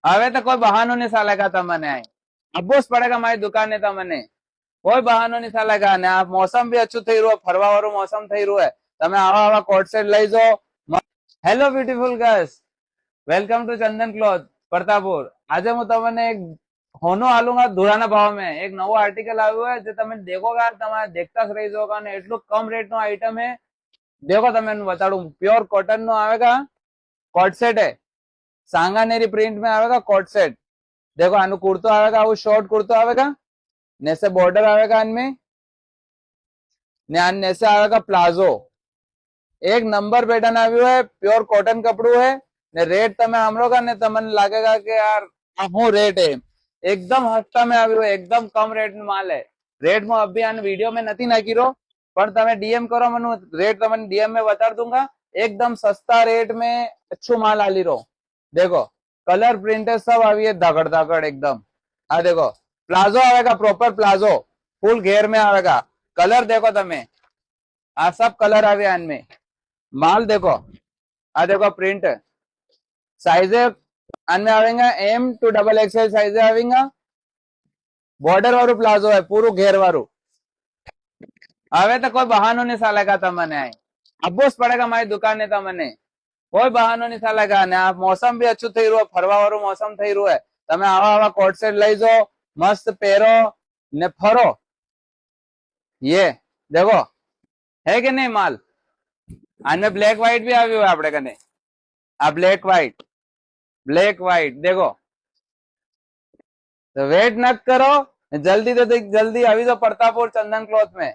હવે તો કોઈ બહાનું નહીં સાલેગા તમને આવવું જ પડેગા મારી દુકાને તમને કોઈ બહાનું નહીં સાલેગા ને આ મોસમ બી અચ્છું થઈ રહ્યું ફરવા વાળું મોસમ થઈ રહ્યું તમે આવા આવા કોટ સેટ લઈ જાઓ hello beautiful girls welcome to Chandan cloth Pratapur आज હું તમને એક હોનો આલુંગા ધોરાના ભાવ में એક નવો આર્ટિકલ આવ્યો है જે તમે દેખોગા તમારે देखता જ રહી જાઓગા ને એટલું કમ રેટ નો આઈટમ है देखो તમે બતાડું प्योर कॉटन નો आवेगा कोट सेट है सांगानेरी प्रिंट में आवेगा कोट सेट देखो आनु कुर्तो आवेगा वो शॉर्ट कुर्तो आवेगा ने से बॉर्डर आवेगा इनमें ने से आवेगा प्लाजो एक नंबर पैटर्न આવ્યું है प्योर कॉटन कपड़ू है ने रेट તમે સાંભળોગા ને તમને લાગેગા કે યાર આ શું રેટ है एकदम हस्ता में આવ્યું है एकदम कम रेट में माल है रेट में अभी आने वीडियो में નથી નાખી રહ્યો पर તમે डीएम करो मनु रेट તમને डीएम में बता दूंगा एकदम सस्ता रेट में अच्छो माल आली रो देखो कलर प्रिंट है सब આવી है धाकड़ धाकड़ एकदम हाँ देखो प्लाजो आवेगा प्रॉपर प्लाजो फुल घेर में आवेगा कलर देखो तमे आ सब कलर आवे इनमें माल देखो आ देखो प्रिंट साइज इनमें आवेगा M to double XL size आवेगा बॉर्डर वालू प्लाजो है पूरू घेर वालू હવે તો કોઈ બહાનું નહીં સાલેગા તમને આવવું જ પડેગા મારી દુકાને તમને કોઈ બહાનું નહીં સાલેગા ને આ મોસમ બી અચ્છું થઈ રહ્યું ફરવા વાળું મોસમ થઈ રહ્યું તમે આવા આવા કોટ સેટ લઈ જાઓ મસ્ત પહેરો ને ફરો ये देखो है कि नहीं माल आने ब्लैक व्हाइट भी આવ્યું है આપણે કને આ ब्लैक व्हाइट देखो तो वेट मत करो जल्दी तो जल्दी अभी तो प्रतापुर चंदन क्लॉथ में